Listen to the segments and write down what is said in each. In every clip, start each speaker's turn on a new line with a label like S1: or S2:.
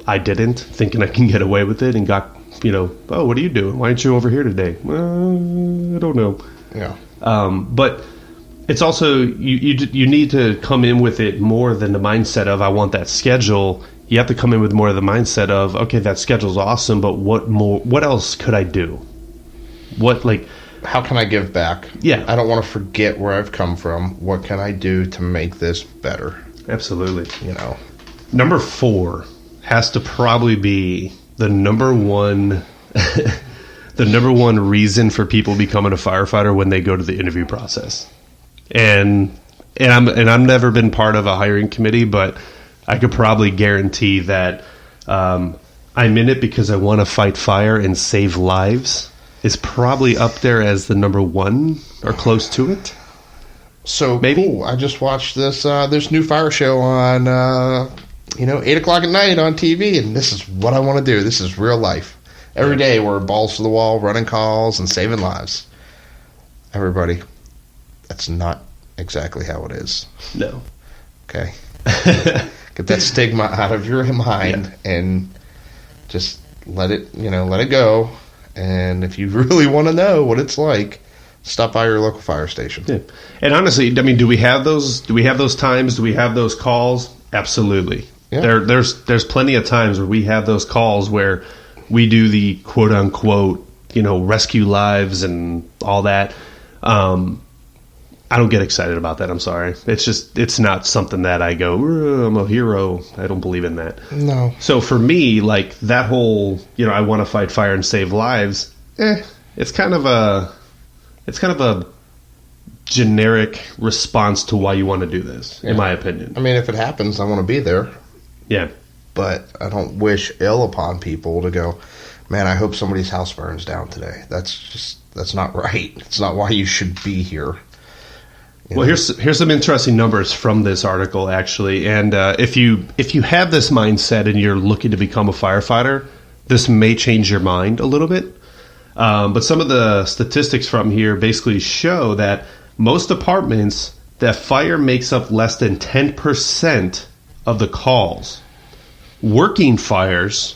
S1: I didn't, thinking I can get away with it, and got, oh, what are you doing? Why aren't you over here today? I don't know.
S2: Yeah.
S1: But it's also, you need to come in with it more than the mindset of, I want that schedule. You have to come in with more of the mindset of, okay, that schedule's awesome, but what else could I do?
S2: How can I give back?
S1: Yeah.
S2: I don't want to forget where I've come from. What can I do to make this better?
S1: Absolutely.
S2: Number
S1: 4 has to probably be the number one the number one reason for people becoming a firefighter when they go to the interview process. And I've never been part of a hiring committee, but I could probably guarantee that I'm in it because I want to fight fire and save lives. Is probably up there as the number one or close to it.
S2: So
S1: maybe
S2: cool. I just watched this new fire show on 8 o'clock at night on TV, and this is what I want to do. This is real life. Every day we're balls to the wall, running calls and saving lives. Everybody, that's not exactly how it is.
S1: No.
S2: Okay. Get that stigma out of your mind and just let it go. And if you really want to know what it's like, stop by your local fire station.
S1: Yeah. And honestly, I mean, do we have those times? Do we have those calls? Absolutely. Yeah. There's plenty of times where we have those calls where we do the quote unquote, rescue lives and all that. I don't get excited about that. I'm sorry. It's not something that I go, I'm a hero. I don't believe in that.
S2: No.
S1: So for me, like that whole, I want to fight fire and save lives. It's kind of a generic response to why you want to do this, in my opinion.
S2: I mean, if it happens, I want to be there.
S1: Yeah.
S2: But I don't wish ill upon people to go, man, I hope somebody's house burns down today. That's not right. It's not why you should be here.
S1: Well, here's some interesting numbers from this article, actually. And if you have this mindset and you're looking to become a firefighter, this may change your mind a little bit. But some of the statistics from here basically show that most departments, that fire makes up less than 10% of the calls. Working fires,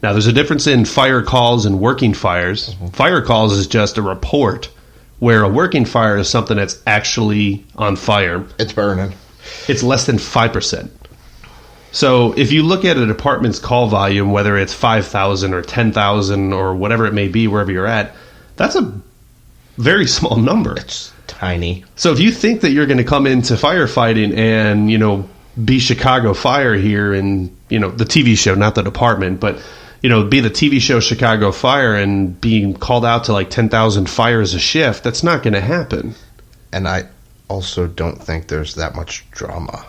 S1: now there's a difference in fire calls and working fires. Mm-hmm. Fire calls is just a report, where a working fire is something that's actually on fire.
S2: It's burning.
S1: It's less than 5%. So if you look at a department's call volume, whether it's 5,000 or 10,000 or whatever it may be, wherever you're at, that's a very small number.
S2: It's tiny.
S1: So if you think that you're going to come into firefighting and, be Chicago Fire here and, the TV show, not the department, but be the TV show Chicago Fire and being called out to like 10,000 fires a shift, that's not going to happen.
S2: And I also don't think there's that much drama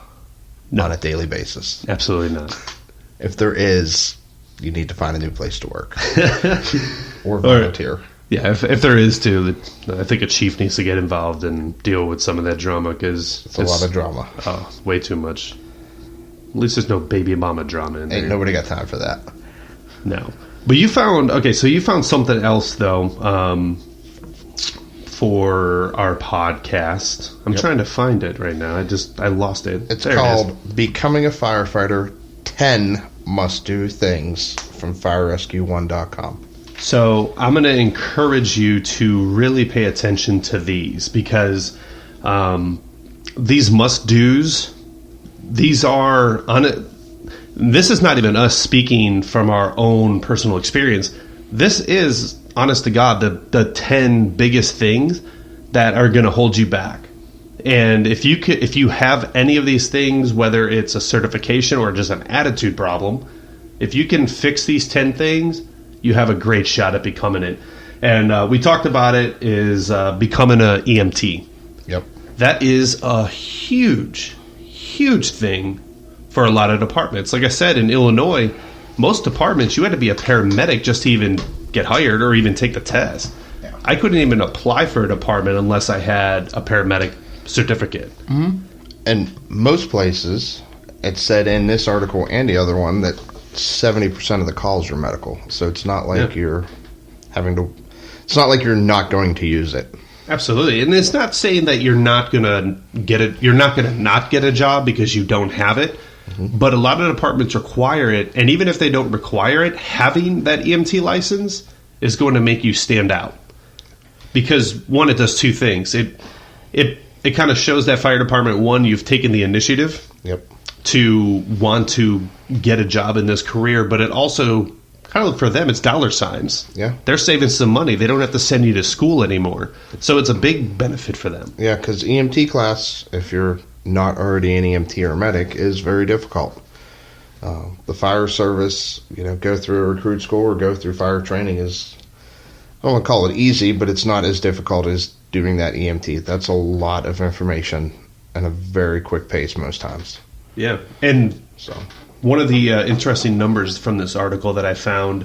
S2: on a daily basis.
S1: Absolutely not.
S2: If there is, you need to find a new place to work. Or volunteer.
S1: Yeah, if there is too, I think a chief needs to get involved and deal with some of that drama because
S2: it's a lot of drama.
S1: Oh, way too much. At least there's no baby mama drama in there.
S2: Ain't nobody got time for that.
S1: No. But you found something else, though, for our podcast. I'm trying to find it right now. I lost it.
S2: It's called Becoming a Firefighter, 10 Must-Do Things from FireRescue1.com.
S1: So I'm going to encourage you to really pay attention to these because these must-dos, these are... This is not even us speaking from our own personal experience. This is, honest to God, the 10 biggest things that are going to hold you back. And if you have any of these things, whether it's a certification or just an attitude problem, if you can fix these 10 things, you have a great shot at becoming it. And we talked about it is becoming an EMT.
S2: Yep.
S1: That is a huge, huge thing for a lot of departments. Like I said, in Illinois, most departments, you had to be a paramedic just to even get hired or even take the test. Yeah. I couldn't even apply for a department unless I had a paramedic certificate.
S2: Mm-hmm. And most places, it said in this article and the other one that 70% of the calls are medical. So it's not like you're having to... It's not like you're not going to use it.
S1: Absolutely. And it's not saying that you're not going to get it. You're not going to not get a job because you don't have it. But a lot of departments require it, and even if they don't require it, having that EMT license is going to make you stand out. Because one, it does two things. It kind of shows that fire department, one, you've taken the initiative to want to get a job in this career, but it also kind of, for them, it's dollar signs.
S2: Yeah.
S1: They're saving some money. They don't have to send you to school anymore. So it's a big benefit for them.
S2: Yeah, because EMT class, if you're not already an EMT or medic, is very difficult. The fire service, go through a recruit school or go through fire training is, I don't want to call it easy, but it's not as difficult as doing that EMT. That's a lot of information and a very quick pace most times.
S1: Yeah. And so one of the interesting numbers from this article that I found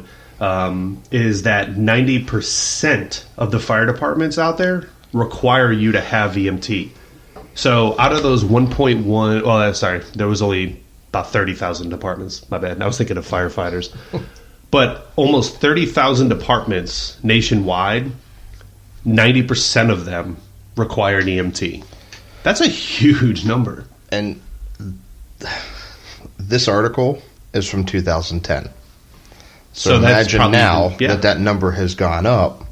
S1: is that 90% of the fire departments out there require you to have EMT. So out of those 1.1, well, sorry, there was only about 30,000 departments. My bad. I was thinking of firefighters. But almost 30,000 departments nationwide, 90% of them require an EMT. That's a huge number.
S2: And this article is from 2010. So imagine now that number has gone up.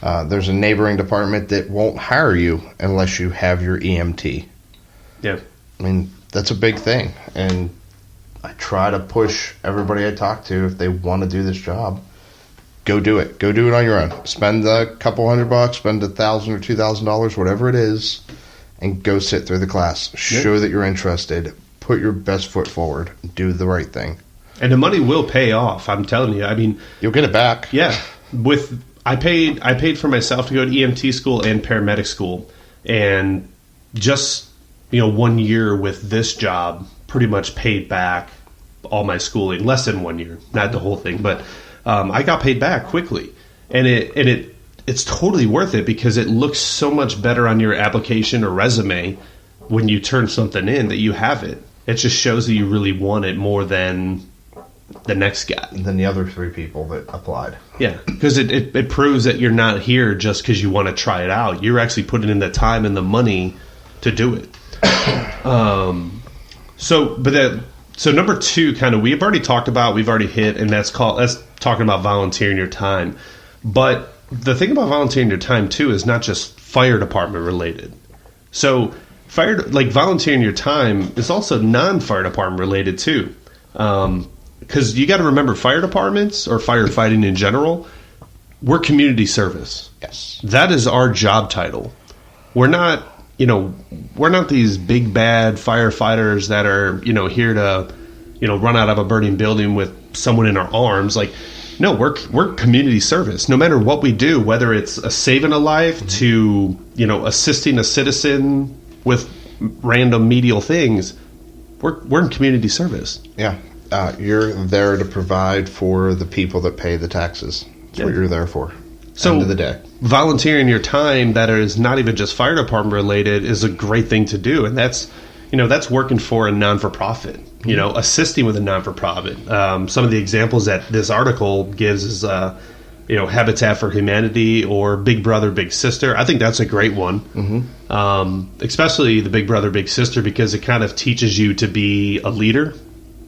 S2: There's a neighboring department that won't hire you unless you have your EMT.
S1: Yeah.
S2: I mean, that's a big thing. And I try to push everybody I talk to, if they want to do this job, go do it. Go do it on your own. Spend a couple $100, spend $1,000 or $2,000, whatever it is, and go sit through the class. Show that you're interested. Put your best foot forward. Do the right thing. And
S1: the money will pay off. I'm telling you. I mean,
S2: you'll get it back.
S1: Yeah. I paid for myself to go to EMT school and paramedic school, and just 1 year with this job pretty much paid back all my schooling. Less than 1 year, not the whole thing, but I got paid back quickly, and it's totally worth it because it looks so much better on your application or resume when you turn something in that you have it. It just shows that you really want it more than the next guy.
S2: Than the other three people that applied.
S1: Yeah, because it proves that you're not here just because you want to try it out. You're actually putting in the time and the money to do it. So number two, kind of, we've already hit, and that's talking about volunteering your time. But the thing about volunteering your time too is not just fire department related. So volunteering your time is also non-fire department related too. Because you got to remember, fire departments or firefighting in general, we're community service.
S2: Yes,
S1: that is our job title. We're not these big bad firefighters that are here to run out of a burning building with someone in our arms. No, we're community service. No matter what we do, whether it's saving a life to assisting a citizen with random medial things, we're in community service.
S2: Yeah. You're there to provide for the people that pay the taxes. That's what you're there for.
S1: So,
S2: end of the day.
S1: Volunteering your time that is not even just fire department related is a great thing to do, and that's working for a non-for-profit. Assisting with a non-for-profit. Some of the examples that this article gives is Habitat for Humanity or Big Brother Big Sister. I think that's a great one. Mm-hmm. Especially the Big Brother Big Sister, because it kind of teaches you to be a leader.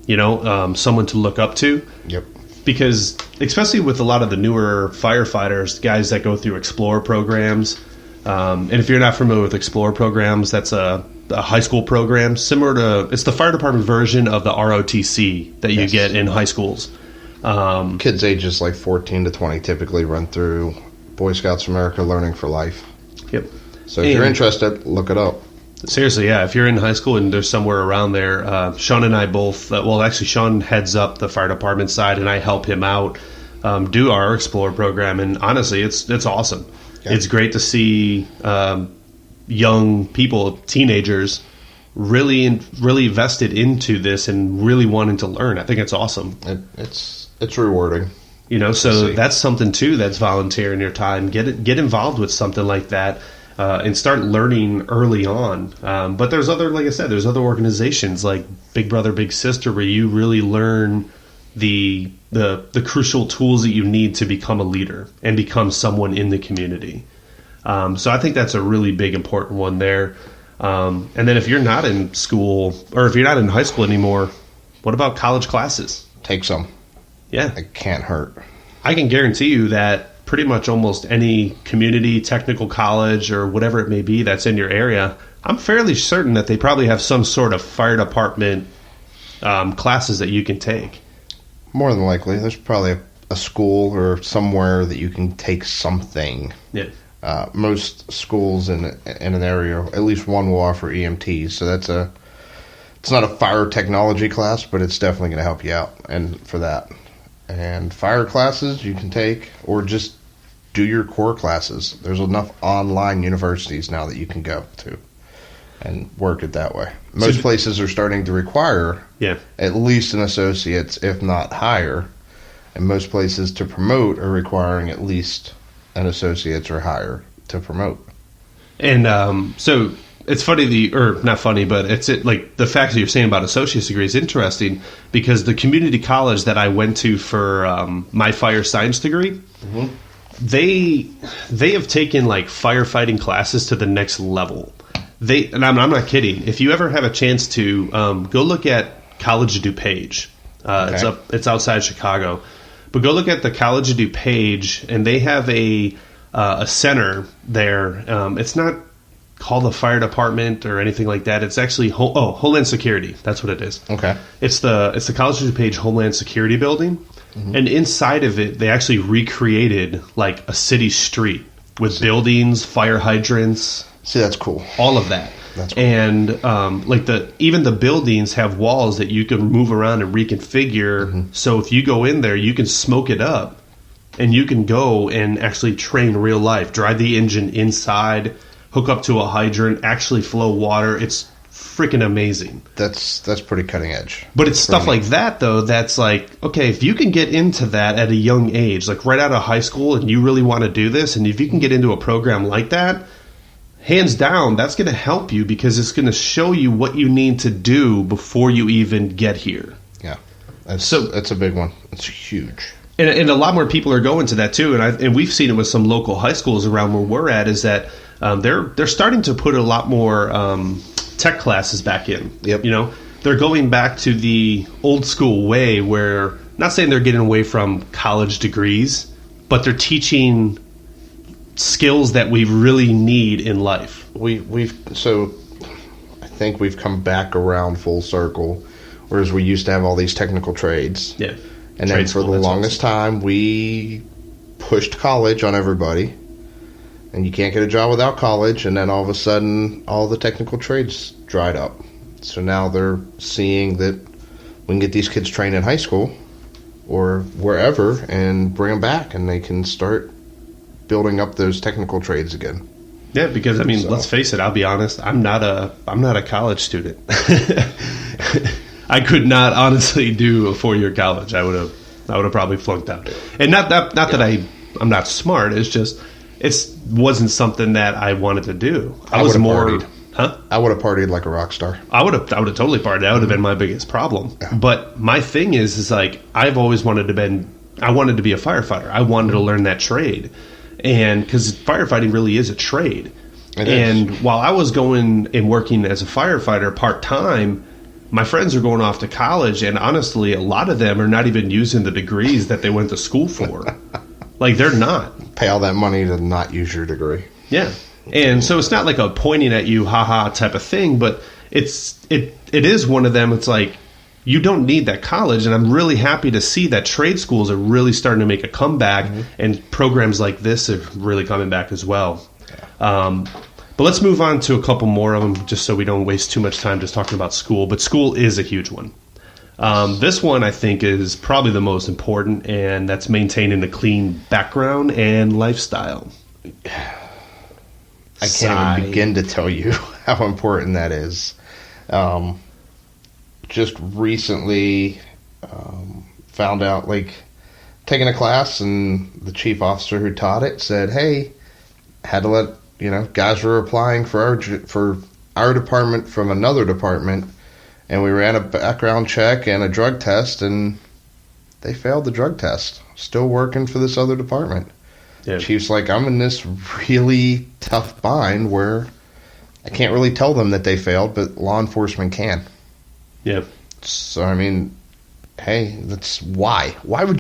S1: Someone to look up to.
S2: Yep.
S1: Because especially with a lot of the newer firefighters, guys that go through Explorer programs, and if you're not familiar with Explorer programs, that's a high school program it's the fire department version of the ROTC that you get in high schools.
S2: Kids ages 14 to 20 typically run through Boy Scouts of America Learning for Life.
S1: Yep.
S2: So if you're interested, look it up.
S1: Seriously, yeah. If you're in high school and there's somewhere around there, Sean and I both, actually Sean heads up the fire department side and I help him out do our Explorer program. And honestly, it's awesome. Yeah. It's great to see young people, teenagers, really vested into this and really wanting to learn. I think it's awesome.
S2: It's rewarding.
S1: So that's something too that's volunteering your time. Get involved with something like that. And start learning early on. But there's other organizations like Big Brother Big Sister where you really learn the crucial tools that you need to become a leader and become someone in the community. So I think that's a really big important one there. And then if you're not in school or if you're not in high school anymore, What about college classes?
S2: Take some.
S1: Yeah.
S2: It can't hurt.
S1: I can guarantee you that pretty much almost any community technical college or whatever it may be that's in your area, I'm fairly certain that they probably have some sort of fire department classes that you can take.
S2: More than likely. There's probably a school or somewhere that you can take something.
S1: Yeah.
S2: Most schools in an area, at least one will offer EMTs. So it's not a fire technology class, but it's definitely going to help you out and for that. And fire classes you can take, or just do your core classes. There's enough online universities now that you can go to and work it that way. Most places are starting to require at least an associate's, if not higher. And most places to promote are requiring at least an associate's or higher to promote.
S1: And so it's funny, or not funny, but it's like the fact that you're saying about associate's degree is interesting because the community college that I went to for my fire science degree, they have taken like firefighting classes to the next level. And I'm not kidding. If you ever have a chance to go look at College of DuPage, it's outside Chicago, but go look at the College of DuPage, and they have a center there. It's not called the fire department or anything like that. It's actually Homeland Security. That's what it is.
S2: Okay.
S1: It's the College of DuPage Homeland Security building, and inside of it, they actually recreated like a city street with buildings, fire hydrants.
S2: See, that's cool.
S1: All of that.
S2: That's cool.
S1: And even the buildings have walls that you can move around and reconfigure. So if you go in there, you can smoke it up, and you can go and actually train real life, drive the engine inside, hook up to a hydrant, actually flow water. It's freaking amazing.
S2: That's pretty cutting edge.
S1: But it's stuff like that, though, that's like, okay, if you can get into that at a young age, like right out of high school, and you really want to do this, and if you can get into a program like that, hands down, that's going to help you because it's going to show you what you need to do before you even get here.
S2: Yeah. That's a big one. It's huge.
S1: And a lot more people are going to that, too. And we've seen it with some local high schools around where we're at, is that they're starting to put a lot more tech classes back in.
S2: Yep.
S1: You know, they're going back to the old school way where, not saying they're getting away from college degrees, but they're teaching skills that we really need in life.
S2: So I think we've come back around full circle, whereas we used to have all these technical trades.
S1: Yeah.
S2: And then for the longest time, we pushed college on everybody. And you can't get a job without college. And then all of a sudden, all the technical trades dried up. So now they're seeing that we can get these kids trained in high school or wherever and bring them back. And they can start building up those technical trades again.
S1: Yeah, because, I mean, let's face it, I'll be honest, I'm not a college student. I could not honestly do a 4-year college. I would have probably flunked out. And not that I'm not smart. It's just it wasn't something that I wanted to do. I was more
S2: partied. I would have partied like a rock star.
S1: I would have totally partied. That would have been my biggest problem.
S2: Yeah.
S1: But my thing is like I've always wanted to be a firefighter. I wanted to learn that trade. And because firefighting really is a trade. And while I was going and working as a firefighter part-time, my friends are going off to college, and honestly, a lot of them are not even using the degrees that they went to school for. Like, they're not.
S2: Pay all that money to not use your degree.
S1: Yeah. And so it's not like a pointing at you, haha, type of thing, but it is one of them. It's like, you don't need that college, and I'm really happy to see that trade schools are really starting to make a comeback, and programs like this are really coming back as well. But let's move on to a couple more of them, just so we don't waste too much time just talking about school. But school is a huge one. This one, I think, is probably the most important, and that's maintaining a clean background and lifestyle.
S2: I can't even begin to tell you how important that is. Just recently found out, like, taking a class, and the chief officer who taught it said, hey, had to let, guys were applying for our department from another department, and we ran a background check and a drug test, and they failed the drug test. Still working for this other department. Yeah. Chief's like, I'm in this really tough bind where I can't really tell them that they failed, but law enforcement can.
S1: Yeah.
S2: So I mean, hey, that's why. Why would